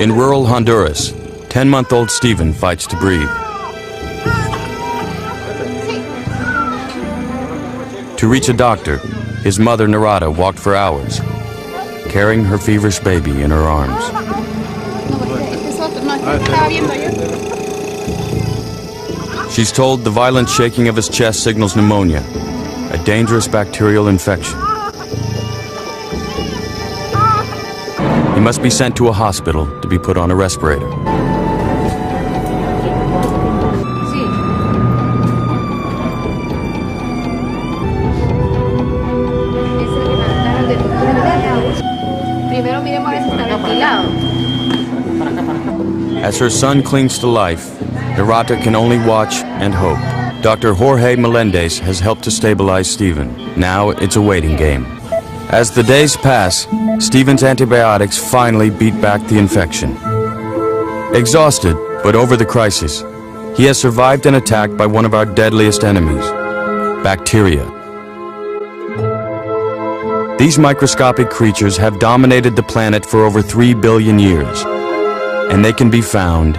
In rural Honduras, 10-month-old Stephen fights to breathe. To reach a doctor, his mother Narada walked for hours, carrying her feverish baby in her arms. She's told the violent shaking of his chest signals pneumonia, a dangerous bacterial infection. He must be sent to a hospital to be put on a respirator. As her son clings to life, Narada can only watch and hope. Dr. Jorge Melendez has helped to stabilize Stephen. Now it's a waiting game. As the days pass, Stephen's antibiotics finally beat back the infection. Exhausted, but over the crisis, he has survived an attack by one of our deadliest enemies, bacteria. These microscopic creatures have dominated the planet for over 3 billion years, and they can be found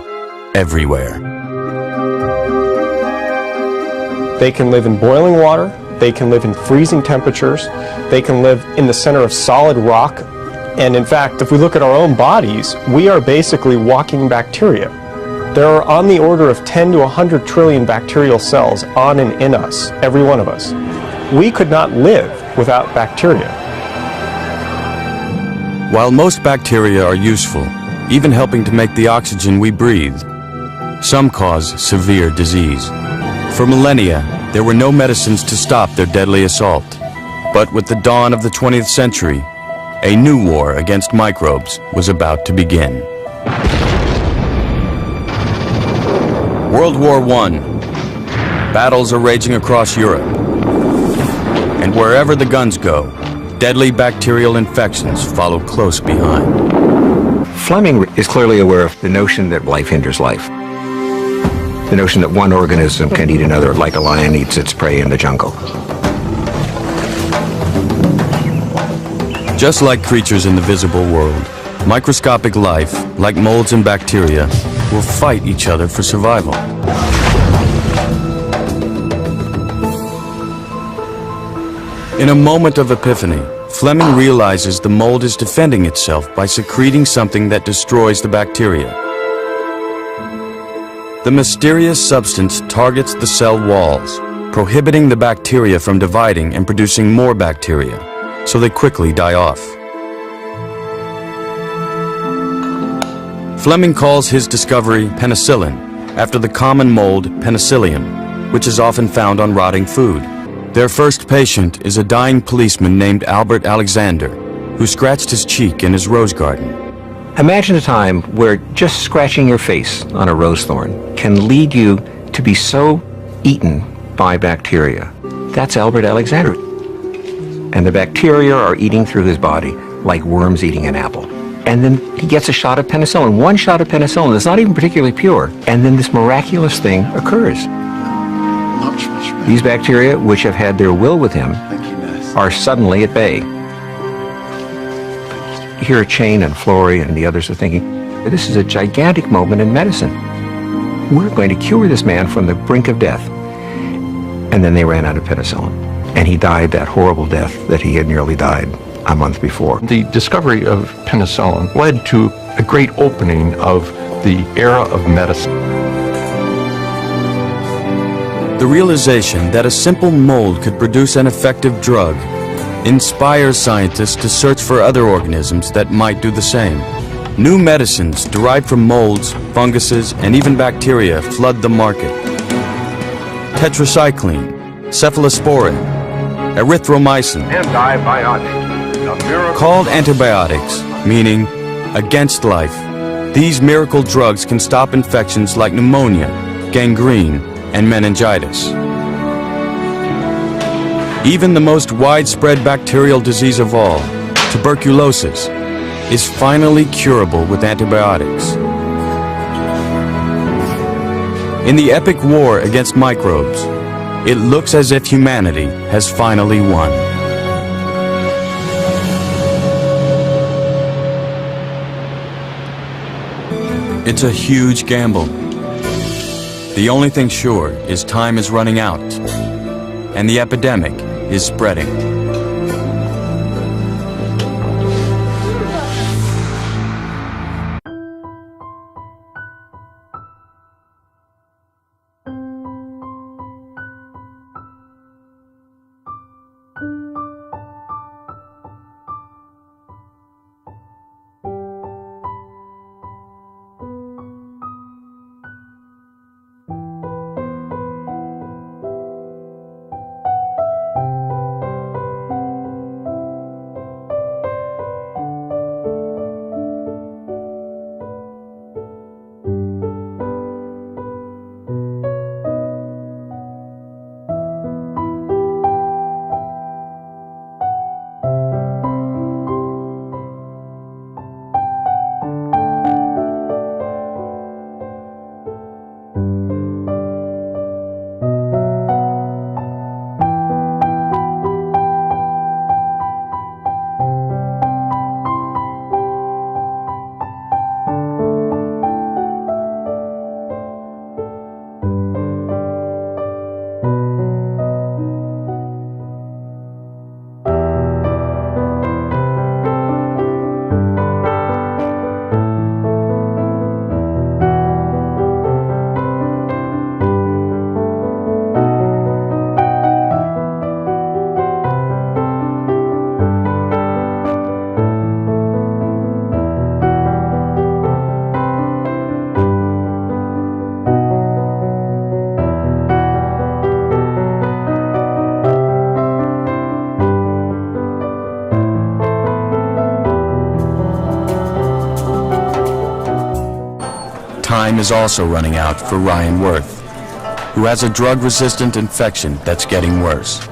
everywhere. They can live in boiling water, they can live in freezing temperatures, they can live in the center of solid rock, and in fact, if we look at our own bodies, we are basically walking bacteria. There are on the order of 10 to 100 trillion bacterial cells on and in us, every one of us. We could not live without bacteria. While most bacteria are useful, even helping to make the oxygen we breathe, some cause severe disease. For millennia, there were no medicines to stop their deadly assault. But with the dawn of the 20th century, a new war against microbes was about to begin. World War I. Battles are raging across Europe. And wherever the guns go, deadly bacterial infections follow close behind. Fleming is clearly aware of the notion that life hinders life. The notion that one organism can eat another like a lion eats its prey in the jungle. Just like creatures in the visible world, microscopic life, like molds and bacteria, will fight each other for survival. In a moment of epiphany, Fleming realizes the mold is defending itself by secreting something that destroys the bacteria. The mysterious substance targets the cell walls, prohibiting the bacteria from dividing and producing more bacteria, so they quickly die off. Fleming calls his discovery penicillin, after the common mold Penicillium, which is often found on rotting food. Their first patient is a dying policeman named Albert Alexander, who scratched his cheek in his rose garden. Imagine a time where just scratching your face on a rose thorn can lead you to be so eaten by bacteria. That's Albert Alexander. And the bacteria are eating through his body like worms eating an apple. And then he gets a shot of penicillin, one shot of penicillin that's not even particularly pure. And then this miraculous thing occurs. These bacteria, which have had their will with him, are suddenly at bay. Here, Chain and Flory and the others are thinking, this is a gigantic moment in medicine. We're going to cure this man from the brink of death. And then they ran out of penicillin. And he died that horrible death that he had nearly died a month before. The discovery of penicillin led to a great opening of the era of medicine. The realization that a simple mold could produce an effective drug inspires scientists to search for other organisms that might do the same. New medicines derived from molds, funguses, and even bacteria flood the market. Tetracycline, cephalosporin, erythromycin, called antibiotics, meaning against life. These miracle drugs can stop infections like pneumonia, gangrene, and meningitis. Even the most widespread bacterial disease of all, tuberculosis, is finally curable with antibiotics. In the epic war against microbes, it looks as if humanity has finally won. It's a huge gamble. The only thing sure is time is running out, and the epidemic is spreading. Time is also running out for Ryan Worth, who has a drug-resistant infection that's getting worse.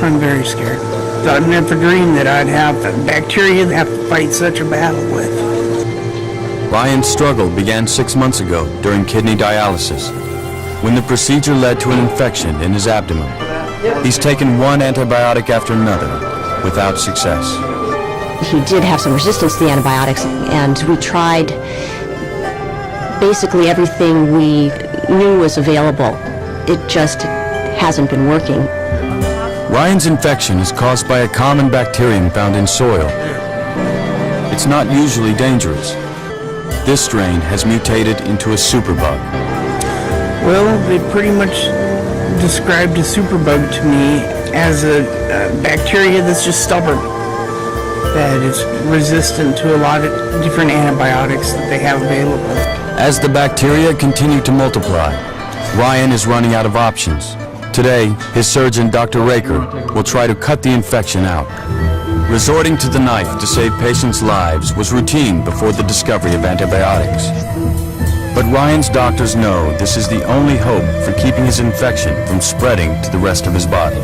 I'm very scared. I'd never dreamed that I'd have a bacteria to have to fight such a battle with. Ryan's struggle began 6 months ago during kidney dialysis, when the procedure led to an infection in his abdomen. He's taken one antibiotic after another, without success. He did have some resistance to the antibiotics, and we tried basically everything we knew was available. It just hasn't been working. Ryan's infection is caused by a common bacterium found in soil. It's not usually dangerous. This strain has mutated into a superbug. Well, they pretty much described a superbug to me as a bacteria that's just stubborn, that is resistant to a lot of different antibiotics that they have available. As the bacteria continue to multiply, Ryan is running out of options. Today, his surgeon, Dr. Raker, will try to cut the infection out. Resorting to the knife to save patients' lives was routine before the discovery of antibiotics. But Ryan's doctors know this is the only hope for keeping his infection from spreading to the rest of his body.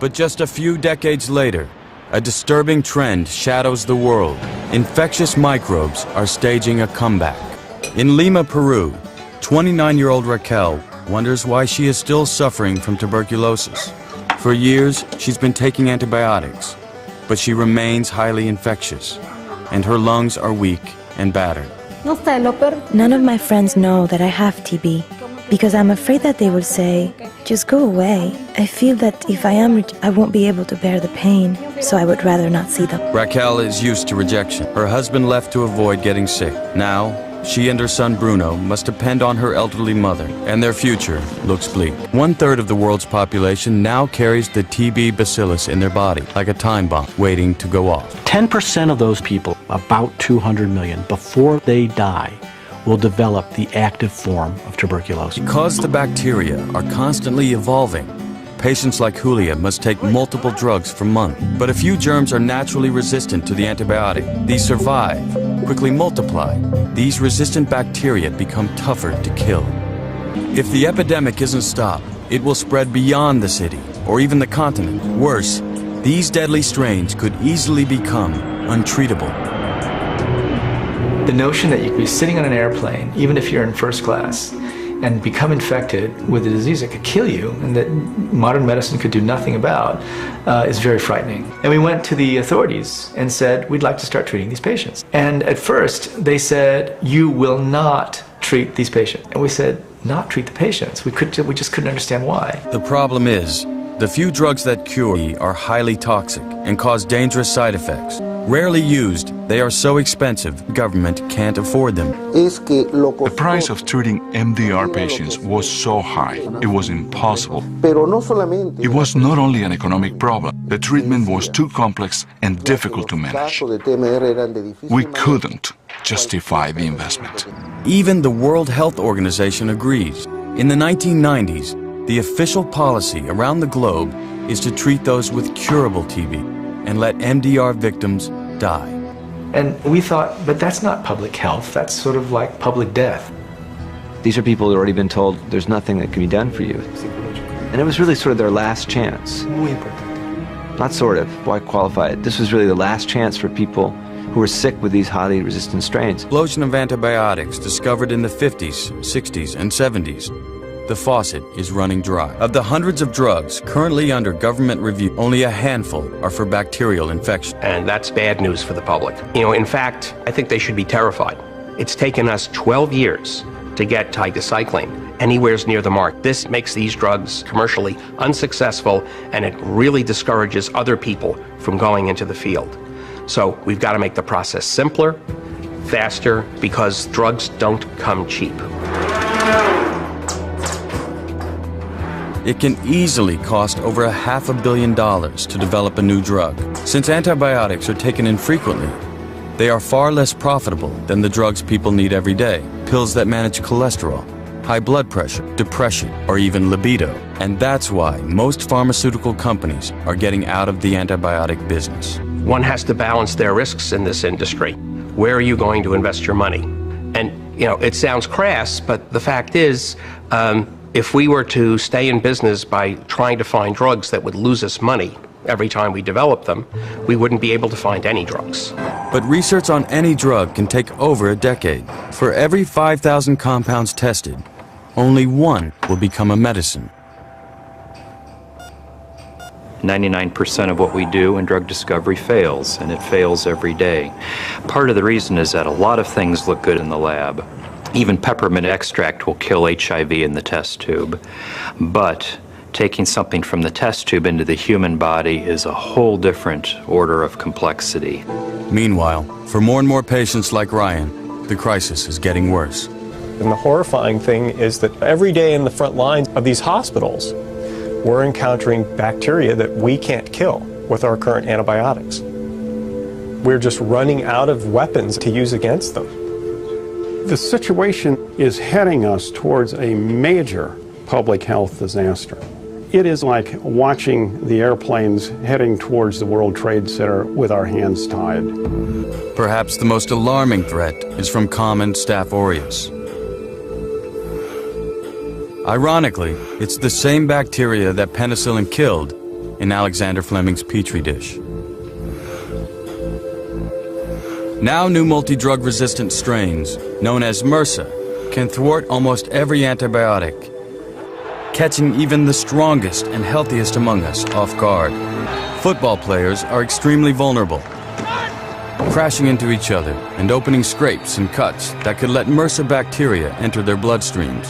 But just a few decades later, a disturbing trend shadows the world. Infectious microbes are staging a comeback. In Lima, Peru, 29-year-old Raquel wonders why she is still suffering from tuberculosis. For years, she's been taking antibiotics, but she remains highly infectious, and her lungs are weak and battered. None of my friends know that I have TB, because I'm afraid that they will say, just go away. I feel that if I am, I won't be able to bear the pain, so I would rather not see them. Raquel is used to rejection. Her husband left to avoid getting sick. Now, she and her son Bruno must depend on her elderly mother, and their future looks bleak. 1/3 of the world's population now carries the TB bacillus in their body, like a time bomb waiting to go off. 10% of those people, about 200 million, before they die, will develop the active form of tuberculosis. Because the bacteria are constantly evolving, patients like Julia must take multiple drugs for months. But a few germs are naturally resistant to the antibiotic. These survive, quickly multiply. These resistant bacteria become tougher to kill. If the epidemic isn't stopped, it will spread beyond the city, or even the continent. Worse, these deadly strains could easily become untreatable. The notion that you could be sitting on an airplane, even if you're in first class, and become infected with a disease that could kill you and that modern medicine could do nothing about is very frightening. And we went to the authorities and said, we'd like to start treating these patients. And at first they said, you will not treat these patients. And we said, not treat the patients. We just couldn't understand why. The problem is, the few drugs that cure are highly toxic and cause dangerous side effects. Rarely used, they are so expensive, government can't afford them. The price of treating MDR patients was so high, it was impossible. It was not only an economic problem, the treatment was too complex and difficult to manage. We couldn't justify the investment. Even the World Health Organization agrees. In the 1990s, the official policy around the globe is to treat those with curable TB and let MDR victims die. And we thought, but that's not public health, that's sort of like public death. These are people who have already been told there's nothing that can be done for you. And it was really sort of their last chance. Not sort of, why qualify it? This was really the last chance for people who were sick with these highly resistant strains. Explosion of antibiotics discovered in the 50s, 60s, and 70s. The faucet is running dry. Of the hundreds of drugs currently under government review, only a handful are for bacterial infection. And that's bad news for the public. In fact, I think they should be terrified. It's taken us 12 years to get tigecycline anywhere near the mark. This makes these drugs commercially unsuccessful, and it really discourages other people from going into the field. So we've got to make the process simpler, faster, because drugs don't come cheap. It can easily cost over $500 million to develop a new drug. Since antibiotics are taken infrequently, they are far less profitable than the drugs people need every day. Pills that manage cholesterol, high blood pressure, depression, or even libido. And that's why most pharmaceutical companies are getting out of the antibiotic business. One has to balance their risks in this industry. Where are you going to invest your money? And, it sounds crass, but the fact is, if we were to stay in business by trying to find drugs that would lose us money every time we develop them, we wouldn't be able to find any drugs. But research on any drug can take over a decade. For every 5,000 compounds tested, only one will become a medicine. 99% of what we do in drug discovery fails, and it fails every day. Part of the reason is that a lot of things look good in the lab. Even peppermint extract will kill HIV in the test tube. But taking something from the test tube into the human body is a whole different order of complexity. Meanwhile, for more and more patients like Ryan, the crisis is getting worse. And the horrifying thing is that every day in the front lines of these hospitals, we're encountering bacteria that we can't kill with our current antibiotics. We're just running out of weapons to use against them. The situation is heading us towards a major public health disaster. It is like watching the airplanes heading towards the World Trade Center with our hands tied. Perhaps the most alarming threat is from common Staph aureus. Ironically, it's the same bacteria that penicillin killed in Alexander Fleming's Petri dish. Now new multi-drug resistant strains, known as MRSA, can thwart almost every antibiotic, catching even the strongest and healthiest among us off guard. Football players are extremely vulnerable, crashing into each other and opening scrapes and cuts that could let MRSA bacteria enter their bloodstreams.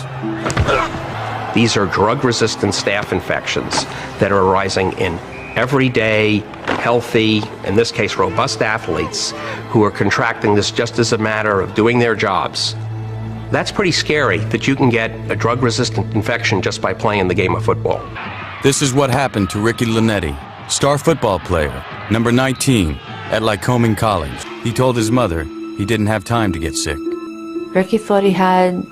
These are drug-resistant staph infections that are arising in everyday, healthy, in this case robust athletes who are contracting this just as a matter of doing their jobs. That's pretty scary that you can get a drug-resistant infection just by playing the game of football. This is what happened to Ricky Linetti, star football player, number 19, at Lycoming College. He told his mother he didn't have time to get sick. Ricky thought he had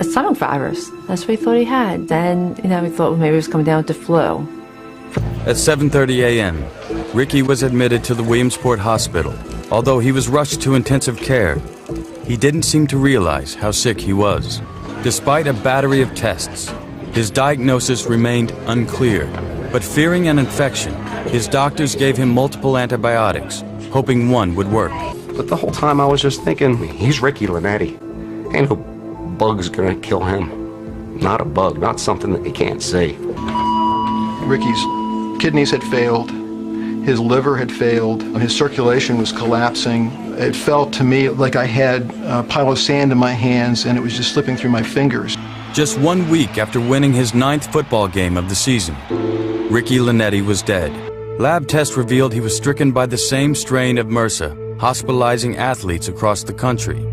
a stomach virus. That's what he thought he had. Then, we thought, well, maybe it was coming down with the flu. At 7:30 a.m., Ricky was admitted to the Williamsport Hospital. Although he was rushed to intensive care, he didn't seem to realize how sick he was. Despite a battery of tests, his diagnosis remained unclear. But fearing an infection, his doctors gave him multiple antibiotics, hoping one would work. But the whole time I was just thinking, he's Ricky Linetti. Ain't no bug's gonna kill him. Not a bug, not something that you can't see. Ricky's kidneys had failed, his liver had failed, his circulation was collapsing. It felt to me like I had a pile of sand in my hands and it was just slipping through my fingers. Just 1 week after winning his 9th football game of the season, Ricky Linetti was dead. Lab tests revealed he was stricken by the same strain of MRSA, hospitalizing athletes across the country.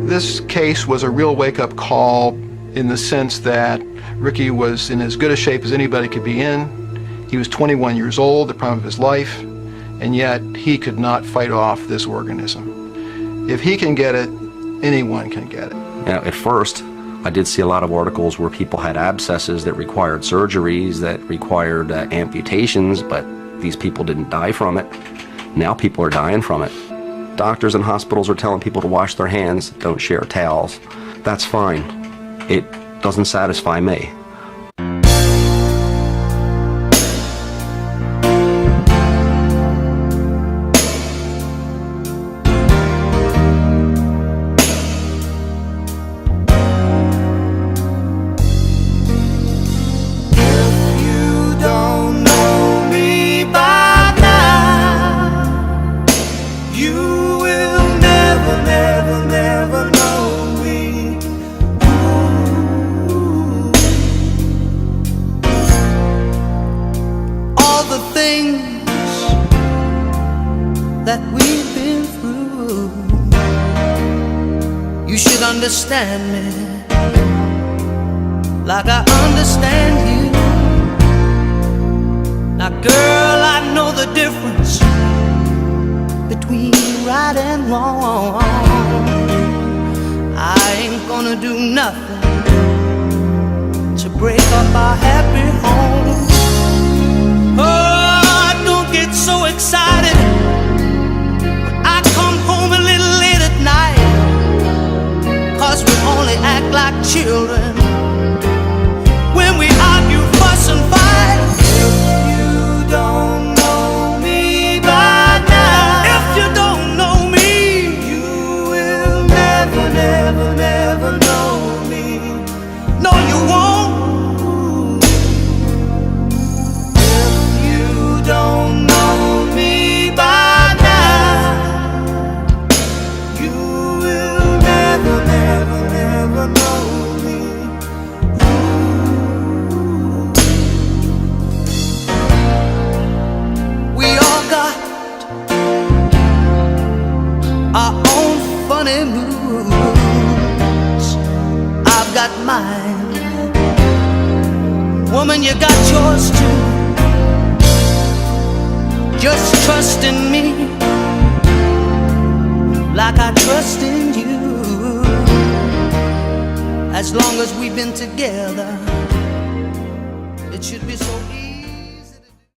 This case was a real wake-up call in the sense that Ricky was in as good a shape as anybody could be in. He was 21 years old, the prime of his life, and yet he could not fight off this organism. If he can get it, anyone can get it. At first, I did see a lot of articles where people had abscesses that required surgeries, that required amputations, but these people didn't die from it. Now people are dying from it. Doctors and hospitals are telling people to wash their hands, don't share towels. That's fine. It doesn't satisfy me. Understand me like I understand you. Now girl, I know the difference between right and wrong. I ain't gonna do nothing to break up our happy home. Oh, don't get so excited when I come home a little late at night, 'cause we only act like children when we argue, fuss and fight. If you don't know me by now, if you don't know me, you will never, never, never know me. No, you won't. If you don't know me by now, you will never, never, never know me. We all got our own funny moods. I've got mine. Woman, you got yours too. Just trust in me like I trust in you. As long as we've been together, it should be so easy.